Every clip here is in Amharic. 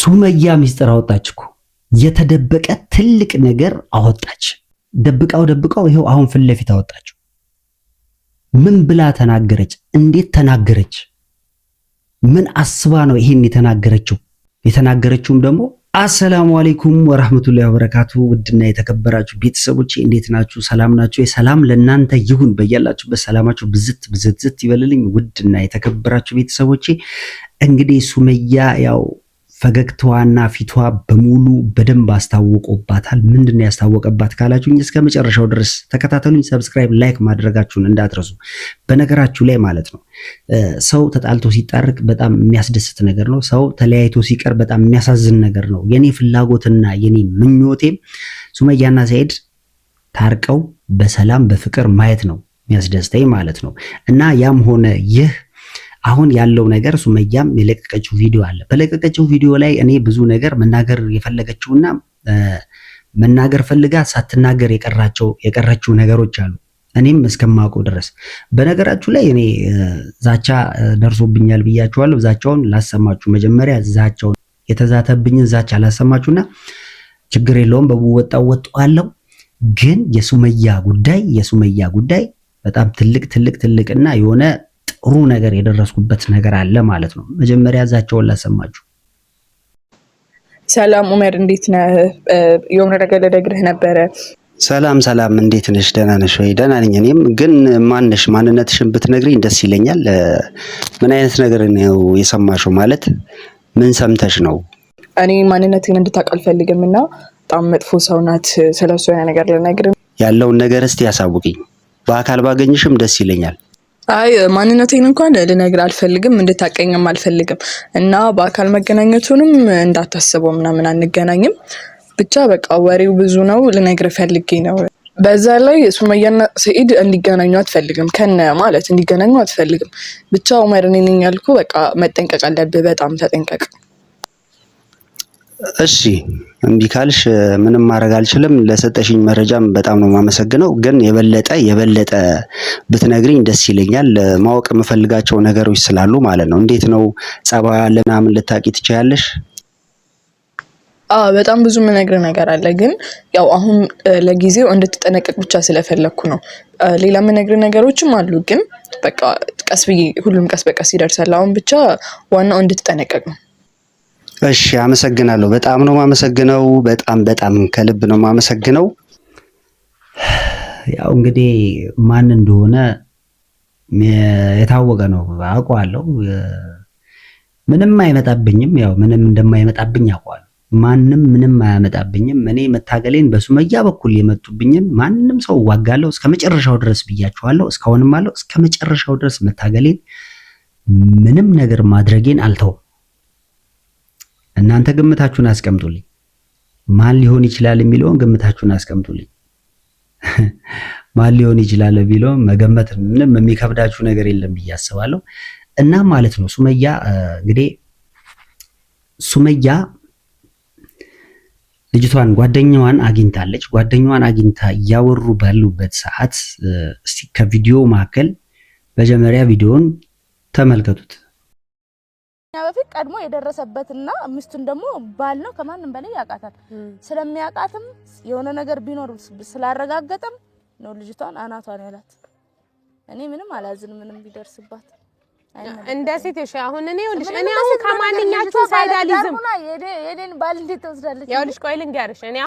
ሱመያ ሚስጥር አወጣች እኮ የተደበቀ ትልቅ ነገር አወጣች። ደብቃው ይሄው አሁን ፊት ለፊት አወጣችው። ምን ብላ ተናገረች? እንዴት ተናገረች? ምን አስባ ነው ይሄን የተናገረችው? የተናገረችውም ደግሞ አሰላሙ አለይኩም ወራህመቱላሂ ወበረካቱ። ውድና የተከበራችሁ ቤተሰቦቼ እንዴት ናችሁ? ሰላም ናችሁ? የሰላም ለእናንተ ይሁን። በያላችሁበት ሰላማችሁ ብዝት ይበልልኝ። ውድና የተከበራችሁ ቤተሰቦቼ እንግዲህ ሱመያ ያው ፈገግታዋና ፊቷ በሙሉ በደንብ አስታውቆባታል። ምንድነው ያስታወቀባት ካላችሁኝ እስከ መጨረሻው ድረስ ተከታተሉኝ። ሰብስክራይብ፣ ላይክ ማድረጋችሁን እንዳትረሱ። በነገራችሁ ላይ ማለት ነው ሰው ተጣልቶ ሲጣርቅ በጣም የሚያስደስት ነገር ነው። ሰው ተለያይቶ ሲቀር በጣም የሚያሳዝን ነገር ነው። የኔ ፍላጎትና የኔ ምኞቴም ሱመያና ሰኢድ ታርቀው በሰላም በፍቅር ማየት ነው የሚያስደስተኝ ማለት ነው። እና ያም ሆነ ይህ አሁን ያለው ነገር ሱመያም የለቀቀችው ቪዲዮ አለ። በለቀቀችው ቪዲዮ ላይ እኔ ብዙ ነገር መናገር የፈለገችውና መናገር ፈልጋ ሳትናገር የቀረችው ነገሮች አሉ፣ እኔም እስከማውቀው ድረስ። በነገራችሁ ላይ እኔ ዛቻ ደርሶብኛል ብያችኋለሁ። ዛቻውን ላሰማችሁ። መጀመሪያ ዛቻውን የተዛተብኝን ዛቻ ላሰማችሁና ችግር የለውም በወጣው ግን የሱመያ ጉዳይ በጣም ትልቅና የሆነ ጥሩ ነገር የደረስኩበት ነገር አለ ማለት ነው። መጀመሪያ ዛቻውን ላሰማችሁ። ሰላም ኡመር፣ እንዴት ነህ? የሆነ ነገር ልነግርህ ነበረ። ሰላም፣ እንዴት ነሽ? ደህና ነሽ ወይ? ደህና ነኝ። እኔም ግን ማንነሽ ማንነትሽን ብትነግሪኝ ደስ ይለኛል። ምን አይነት ነገር ነው የሰማሽው? ማለት ምን ሰምተሽ ነው? እኔ ማንነትን እንድታውቅ አልፈልግም እና በጣም መጥፎ ሰው ናት። ስለሱ የሆነ ነገር ልነግርህ። ያለውን ነገር እስቲ ያሳውቂኝ። በአካል ባገኝሽም ደስ ይለኛል። አይ ማንነቴን እንኳን ልነግር አልፈልግም፣ እንድታቀኝም አልፈልግም እና በአካል መገናኘቱንም እንዳታስበው ምናምን አንገናኝም። ብቻ በቃ ወሬው ብዙ ነው፣ ልነግር ፈልጌ ነው። በዛ ላይ ሱመያና ሰኢድ እንዲገናኙ አትፈልግም፣ እንዲገናኙ አትፈልግም። ብቻ ኡመር እኔ ነኝ ያልኩ፣ በቃ መጠንቀቅ አለብህ፣ በጣም ተጠንቀቅ። እሺ እምቢ ካልሽ ምንም ማድረግ አልችልም። ለሰጠሽኝ መረጃም በጣም ነው የማመሰግነው። ግን የበለጠ ብትነግሪኝ ደስ ይለኛል። ማወቅ የምፈልጋቸው ነገሮች ስላሉ ማለት ነው። እንዴት ነው ጸባዩ ያለ ምናምን ልታቂ ትችያለሽ? በጣም ብዙ የምነግርህ ነገር አለ። ግን ያው አሁን ለጊዜው እንድትጠነቀቅ ብቻ ስለፈለኩ ነው። ሌላ የምነግርህ ነገሮችም አሉ። ግን በቃ ሁሉም ቀስ በቀስ ይደርሳል። አሁን ብቻ ዋናው እንድትጠነቀቅ ነው። እሺ አመሰግናለሁ። በጣም ነው የማመሰግነው። በጣም ከልብ ነው የማመሰግነው። ያው እንግዲህ ማን እንደሆነ የታወቀ ነው፣ አውቀዋለሁ። ምንም አይመጣብኝም። ያው ምንም እንደማይመጣብኝ አውቀዋለሁ። ማንም ምንም አያመጣብኝም። እኔ መታገሌን በሱመያ በኩል የመጡብኝን ማንም ሰው ዋጋለሁ እስከመጨረሻው ድረስ ብያችኋለሁ። እስካሁንም አለው እስከመጨረሻው ድረስ መታገሌን ምንም ነገር ማድረጌን አልተውም። እናንተ ግምታችሁን አስቀምጡልኝ። ማን ሊሆን ይችላል የሚለውን ግምታችሁን አስቀምጡልኝ። ማን ሊሆን ይችላል የሚለውን መገመት ምንም የሚከብዳችሁ ነገር የለም ብዬ አስባለሁ። እና ማለት ነው እንግዲህ ሱመያ ልጅቷን ጓደኛዋን አግኝታለች። ጓደኛዋን አግኝታ እያወሩ ባሉበት ሰዓት እስቲ ከቪዲዮ መካከል መጀመሪያ ቪዲዮን ተመልከቱት። በፊት ቀድሞ የደረሰበትና ሚስቱን ደግሞ ባል ነው ከማንም በላይ ያውቃታል። ስለሚያውቃትም የሆነ ነገር ቢኖር ስላረጋገጠም ነው ልጅቷን አናቷን ያላት። እኔ ምንም አላዝንም ምንም ቢደርስባት እንደ ሴት እሺ። አሁን እኔ አሁን ከማንኛችሁ ሳይዳሊዝም የኔን ባል እንዴት ተወስዳለች? ያው ልጅ ቆይ ልንገርሽ፣ እኔ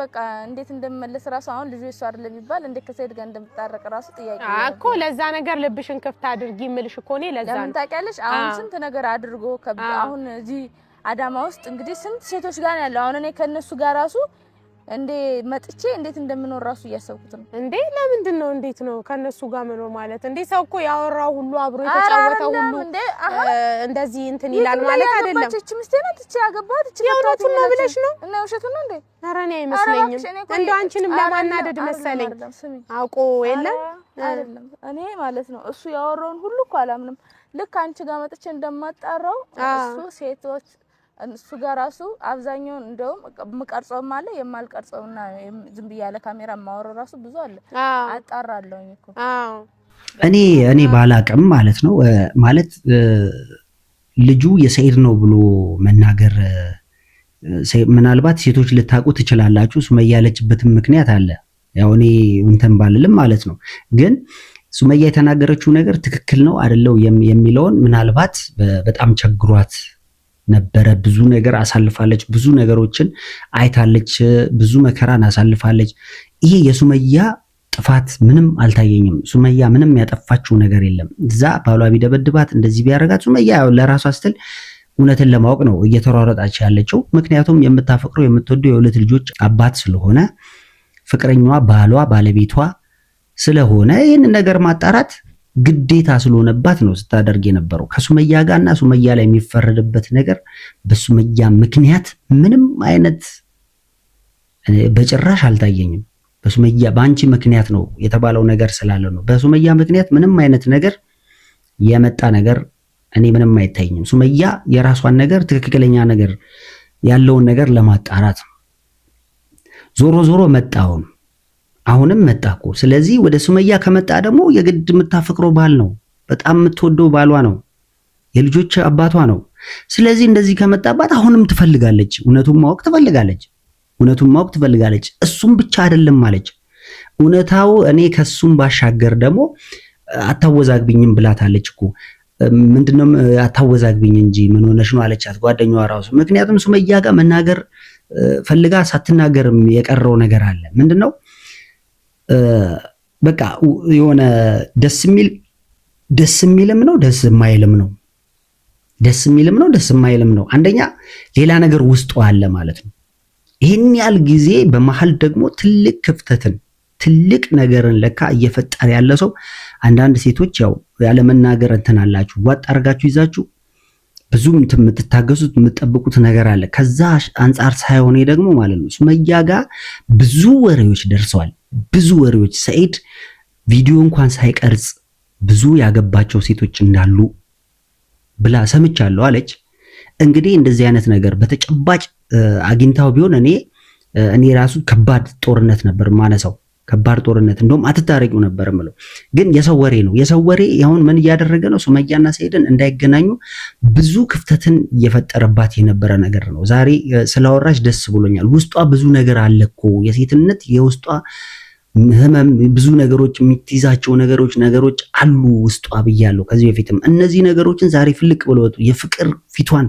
በቃ እንዴት እንደምመለስ ራሱ አሁን ልጅ እሱ አይደለም የሚባል እንዴት ከሰይድ ጋር እንደምታረቅ ራሱ ጥያቄ እኮ። ለዛ ነገር ልብሽን ክፍት አድርጊ ምልሽ እኮ እኔ ለዛ ለምን ታውቂያለሽ? አሁን ስንት ነገር አድርጎ አሁን እዚህ አዳማ ውስጥ እንግዲህ ስንት ሴቶች ጋር ያለው አሁን እኔ ከነሱ ጋር ራሱ መጥቼ እንዴት እንደምኖር ራሱ እያሰብኩት ነው። ለምንድን ነው እንዴት ነው ከነሱ ጋር መኖር ማለት? ሰው እኮ ያወራው ሁሉ አብሮ የተጫወተው ሁሉ እንደዚህ እንትን ይላል ማለት አይደለም። እቺ ምስቴ ናት፣ እቺ ያገባት፣ እቺ የእውነቱን ነው ብለሽ ነው እና ውሸቱን ነው እንዴ? ኧረ እኔ አይመስለኝም። እንደው አንቺንም ለማናደድ መሰለኝ አውቆ የለም አይደለም። እኔ ማለት ነው እሱ ያወራውን ሁሉ እኮ አላምንም። ልክ አንቺ ጋር መጥቼ እንደማጣራው እሱ ሴቶች እሱ ጋር ራሱ አብዛኛውን እንደውም መቀርጾም አለ የማልቀርጾውና ዝም ብያለ ካሜራ ማወራው ራሱ ብዙ አለ። አጣራለሁኝ እኮ እኔ ባላቅም ማለት ነው ማለት ልጁ የሰኢድ ነው ብሎ መናገር ምናልባት ሴቶች ልታውቁ ትችላላችሁ። ሱመያ ያለችበትም ምክንያት አለ። ያው እኔ እንትን ባልልም ማለት ነው። ግን ሱመያ የተናገረችው ነገር ትክክል ነው አይደለው የሚለውን ምናልባት በጣም ቸግሯት ነበረ። ብዙ ነገር አሳልፋለች፣ ብዙ ነገሮችን አይታለች፣ ብዙ መከራን አሳልፋለች። ይሄ የሱመያ ጥፋት ምንም አልታየኝም። ሱመያ ምንም ያጠፋችው ነገር የለም። እዛ ባሏ ቢደበድባት እንደዚህ ቢያደርጋት ሱመያ ለራሷ ስትል እውነትን ለማወቅ ነው እየተሯሯጣች ያለችው። ምክንያቱም የምታፈቅረው የምትወደው የሁለት ልጆች አባት ስለሆነ ፍቅረኛዋ፣ ባሏ፣ ባለቤቷ ስለሆነ ይህንን ነገር ማጣራት ግዴታ ስለሆነባት ነው ስታደርግ የነበረው። ከሱመያ ጋርና ሱመያ ላይ የሚፈረድበት ነገር በሱመያ ምክንያት ምንም አይነት በጭራሽ አልታየኝም። በሱመያ በአንቺ ምክንያት ነው የተባለው ነገር ስላለ ነው። በሱመያ ምክንያት ምንም አይነት ነገር የመጣ ነገር እኔ ምንም አይታየኝም። ሱመያ የራሷን ነገር ትክክለኛ ነገር ያለውን ነገር ለማጣራት ዞሮ ዞሮ መጣውን አሁንም መጣ እኮ። ስለዚህ ወደ ሱመያ ከመጣ ደግሞ የግድ የምታፈቅረው ባል ነው፣ በጣም የምትወደው ባሏ ነው፣ የልጆች አባቷ ነው። ስለዚህ እንደዚህ ከመጣባት አሁንም ትፈልጋለች፣ እውነቱን ማወቅ ትፈልጋለች። እሱም ብቻ አይደለም ማለች እውነታው እኔ ከሱም ባሻገር ደግሞ አታወዛግብኝም ብላታለች እኮ። ምንድነው አታወዛግብኝ እንጂ ምን ሆነሽ ነው አለቻት ጓደኛዋ ራሱ። ምክንያቱም ሱመያ ጋር መናገር ፈልጋ ሳትናገርም የቀረው ነገር አለ። ምንድነው በቃ የሆነ ደስ የሚልም ነው ደስ የማይልም ነው። አንደኛ ሌላ ነገር ውስጡ አለ ማለት ነው። ይሄን ያህል ጊዜ በመሃል ደግሞ ትልቅ ነገርን ለካ እየፈጠረ ያለ ሰው። አንዳንድ ሴቶች ያው ያለ መናገር እንትን አላችሁ፣ ዋጥ አድርጋችሁ ይዛችሁ ብዙ የምትታገሱት የምትጠብቁት ነገር አለ። ከዛ አንጻር ሳይሆን ደግሞ ማለት ነው ሱመያ ጋር ብዙ ወሬዎች ደርሰዋል። ብዙ ወሬዎች ሰኢድ ቪዲዮ እንኳን ሳይቀርጽ ብዙ ያገባቸው ሴቶች እንዳሉ ብላ ሰምቻለሁ አለች። እንግዲህ እንደዚህ አይነት ነገር በተጨባጭ አግኝታው ቢሆን እኔ ራሱ ከባድ ጦርነት ነበር ማነሳው። ከባድ ጦርነት እንደውም አትታረቂው ነበር ምለው። ግን የሰው ወሬ ነው። የሰው ወሬ አሁን ምን እያደረገ ነው? ሱመያና ሰኢድን እንዳይገናኙ ብዙ ክፍተትን እየፈጠረባት የነበረ ነገር ነው። ዛሬ ስላወራች ደስ ብሎኛል። ውስጧ ብዙ ነገር አለ እኮ የሴትነት የውስጧ ህመም፣ ብዙ ነገሮች የምትይዛቸው ነገሮች አሉ ውስጧ ብያለሁ ከዚህ በፊትም። እነዚህ ነገሮችን ዛሬ ፍልቅ ብለው ወጡ። የፍቅር ፊቷን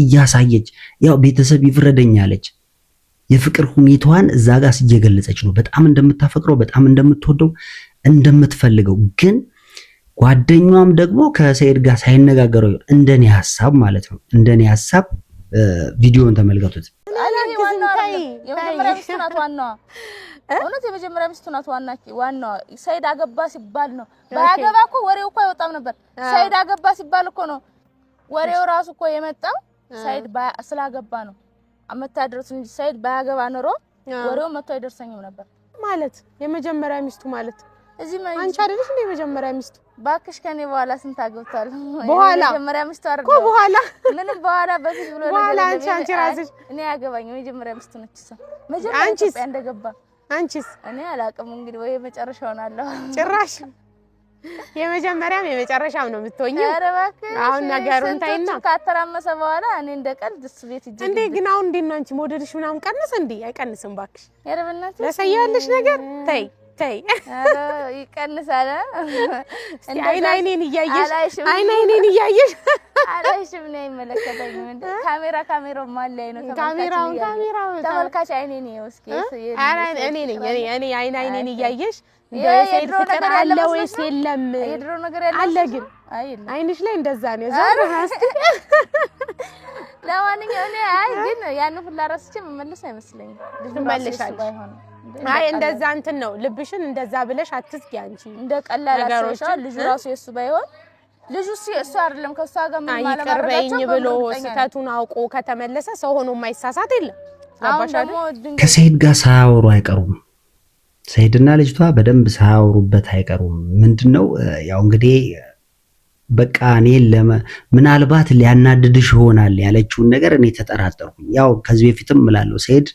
እያሳየች ያው ቤተሰብ ይፍረደኛለች። የፍቅር ሁኔታዋን እዛ ጋር እየገለጸች ነው። በጣም እንደምታፈቅረው፣ በጣም እንደምትወደው፣ እንደምትፈልገው። ግን ጓደኛዋም ደግሞ ከሰኢድ ጋር ሳይነጋገረው እንደኔ ሐሳብ ማለት ነው እንደኔ ሐሳብ ቪዲዮውን ተመልከቱት። የመጀመሪያ ሚስቱ ናት ዋናዋ። ሰኢድ አገባ ሲባል ነው። ባያገባ እኮ ወሬው እኮ አይወጣም ነበር። ሰኢድ አገባ ሲባል እኮ ነው ወሬው ራሱ እኮ የመጣው። ሰኢድ ስላገባ ነው አመታደርስ እንጂ ሰኢድ ባያገባ ኖሮ ወሬው መጥቶ አይደርሰኝም ነበር። ማለት የመጀመሪያ ሚስቱ ማለት እዚህ አንቺ አይደለሽ እንደ የመጀመሪያ ሚስቱ? ባክሽ ከኔ በኋላ ስንት አገብታል? በኋላ የመጀመሪያ ሚስቱ አይደለም እኮ በኋላ ምንም በኋላ በፊት ብሎ ነገር በኋላ አንቺ ራስሽ እኔ ያገባኝ የመጀመሪያ ሚስቱ ነች። መጀመሪያ ኢትዮጵያ እንደገባ አንቺስ? እኔ አላቅም እንግዲህ ወይ መጨረሻውን አለው ጭራሽ የመጀመሪያም የመጨረሻም ነው የምትሆኚው። አሁን ነገሩን ታይና ካተራመሰ በኋላ እኔ እንደቀልድ እሱ ቤት ይጅ እንዴ። ግን አሁን እንዴት ነው አንቺ ሞዴልሽ ምናምን ቀነሰ እንዴ? አይቀንስም ባክሽ። ያረበናት ለሰያለሽ ነገር ተይ አረ ይቀንሳል። እንዴ አይኔን እያየሽ አላይሽም ነው አይመለከተኝም እንዴ? ካሜራው ማን ላይ ነው? ካሜራው ተመልካች አይኔን ነው እስኪ። አረ እኔ ነኝ እኔ አይኔን እያየሽ የሰኢድ ፍቅር አለ ወይስ የለም? የድሮ ነገር ያለ አለ ግን አይንሽ ላይ እንደዛ ነው ዛሬ ራስቲ። ለማንኛውም እኔ ግን ያን ሁላ ረስቼ መመለስ አይመስለኝም። ልትመለሻለሽ አይ እንደዛ እንትን ነው ልብሽን እንደዛ ብለሽ አትስቂ። አንቺ እንደ ቀላል አሰራሽ ልጅ ራሱ የሱ ባይሆን ልጁ እሱ አይደለም ከሷ ጋር ምን ማለት ይቀርበኝ ብሎ ስህተቱን አውቆ ከተመለሰ ሰው ሆኖ የማይሳሳት የለም። ከሰኢድ ጋር ሳያወሩ አይቀሩም። ሰኢድና ልጅቷ በደንብ ሳያወሩበት አይቀሩም። ምንድነው ያው እንግዲህ በቃ እኔ ምናልባት ሊያናድድሽ ይሆናል ያለችውን ነገር እኔ ተጠራጠርኩኝ። ያው ከዚህ በፊትም እላለሁ ሰኢድ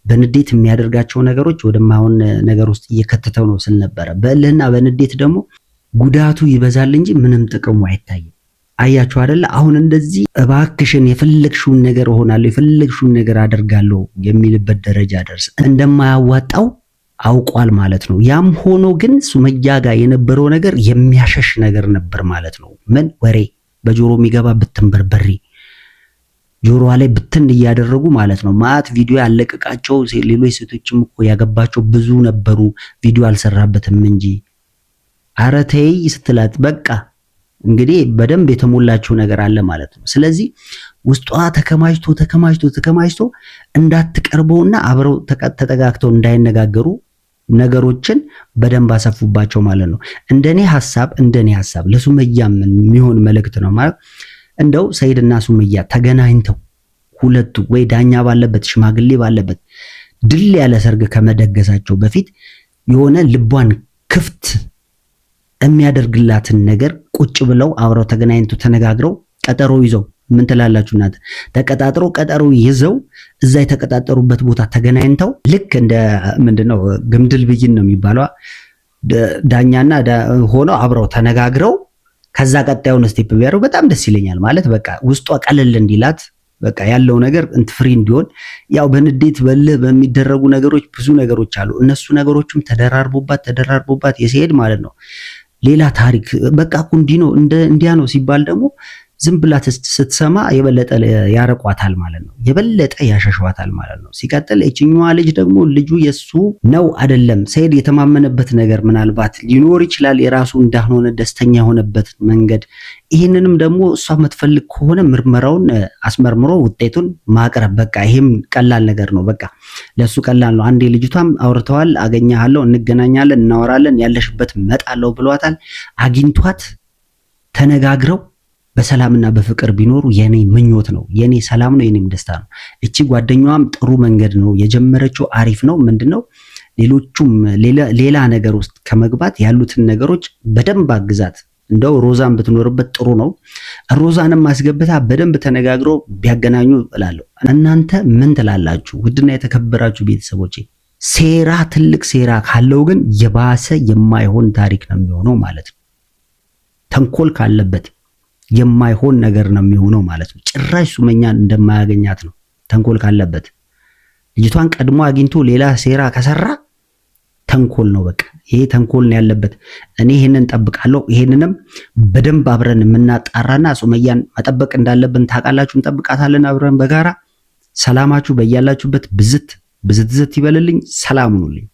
በንዴት የሚያደርጋቸው ነገሮች ወደማይሆን ነገር ውስጥ እየከተተው ነው ስል ነበረ። በእልህና በንዴት ደግሞ ጉዳቱ ይበዛል እንጂ ምንም ጥቅሙ አይታይም። አያችሁ አይደለ? አሁን እንደዚህ እባክሽን የፈለግሽውን ነገር እሆናለሁ የፈለግሽውን ነገር አደርጋለሁ የሚልበት ደረጃ ደርስ እንደማያዋጣው አውቋል ማለት ነው። ያም ሆኖ ግን ሱመያ ጋር የነበረው ነገር የሚያሸሽ ነገር ነበር ማለት ነው። ምን ወሬ በጆሮ የሚገባ ብትንበርበሪ ጆሮዋ ላይ ብትን እያደረጉ ማለት ነው። ማት ቪዲዮ ያለቀቃቸው ሌሎች ሴቶችም እኮ ያገባቸው ብዙ ነበሩ፣ ቪዲዮ አልሰራበትም እንጂ ኧረ ተይ ስትላት በቃ እንግዲህ በደንብ የተሞላችው ነገር አለ ማለት ነው። ስለዚህ ውስጧ ተከማችቶ እንዳትቀርበውና አብረው ተጠጋግተው እንዳይነጋገሩ ነገሮችን በደንብ አሰፉባቸው ማለት ነው። እንደኔ ሐሳብ ለሱመያም የሚሆን መልእክት ነው ማለት እንደው ሰይድና ሱመያ ተገናኝተው ሁለቱ ወይ ዳኛ ባለበት ሽማግሌ ባለበት ድል ያለ ሰርግ ከመደገሳቸው በፊት የሆነ ልቧን ክፍት የሚያደርግላትን ነገር ቁጭ ብለው አብረው ተገናኝተው ተነጋግረው ቀጠሮ ይዘው ምን ትላላችሁ እናንተ? ተቀጣጥሮ ቀጠሮ ይዘው እዛ የተቀጣጠሩበት ቦታ ተገናኝተው ልክ እንደ ምንድነው ግምድል ብይን ነው የሚባለው ዳኛና ሆነው አብረው ተነጋግረው ከዛ ቀጣዩን ስቴፕ ቢያደርጉ በጣም ደስ ይለኛል። ማለት በቃ ውስጧ ቀለል እንዲላት በቃ ያለው ነገር ፍሪ እንዲሆን ያው በንዴት በልህ በሚደረጉ ነገሮች ብዙ ነገሮች አሉ። እነሱ ነገሮችም ተደራርቦባት የሲሄድ ማለት ነው ሌላ ታሪክ በቃ እንዲህ ነው እንዲያ ነው ሲባል ደግሞ ዝም ብላ ስትሰማ የበለጠ ያረቋታል ማለት ነው። የበለጠ ያሸሽዋታል ማለት ነው። ሲቀጥል እቺኛዋ ልጅ ደግሞ ልጁ የሱ ነው አይደለም ሰይድ የተማመነበት ነገር ምናልባት ሊኖር ይችላል የራሱ እንዳልሆነ ደስተኛ የሆነበት መንገድ። ይህንንም ደግሞ እሷ የምትፈልግ ከሆነ ምርመራውን አስመርምሮ ውጤቱን ማቅረብ በቃ ይሄም ቀላል ነገር ነው። በቃ ለሱ ቀላል ነው። አንዴ ልጅቷም አውርተዋል፣ አገኛለሁ፣ እንገናኛለን፣ እናወራለን፣ ያለሽበት መጣለው ብሏታል። አግኝቷት ተነጋግረው በሰላምና በፍቅር ቢኖሩ የኔ ምኞት ነው፣ የኔ ሰላም ነው፣ የኔም ደስታ ነው። እቺ ጓደኛዋም ጥሩ መንገድ ነው የጀመረችው፣ አሪፍ ነው። ምንድነው ሌሎቹም ሌላ ነገር ውስጥ ከመግባት ያሉትን ነገሮች በደንብ አግዛት። እንደው ሮዛን ብትኖርበት ጥሩ ነው። ሮዛንም ማስገብታ በደንብ ተነጋግሮ ቢያገናኙ እላለሁ። እናንተ ምን ትላላችሁ? ውድና የተከበራችሁ ቤተሰቦቼ ሴራ ትልቅ ሴራ ካለው ግን የባሰ የማይሆን ታሪክ ነው የሚሆነው ማለት ነው። ተንኮል ካለበት የማይሆን ነገር ነው የሚሆነው ማለት ነው። ጭራሽ ሱመኛን እንደማያገኛት ነው ተንኮል ካለበት። ልጅቷን ቀድሞ አግኝቶ ሌላ ሴራ ከሰራ ተንኮል ነው በቃ ይሄ ተንኮል ነው ያለበት። እኔ ይሄንን ጠብቃለሁ። ይሄንንም በደንብ አብረን የምናጣራና ሱመያን መጠበቅ እንዳለብን ታውቃላችሁ። እንጠብቃታለን አብረን በጋራ። ሰላማችሁ በያላችሁበት ብዝት ይበልልኝ። ሰላም ሁኑልኝ።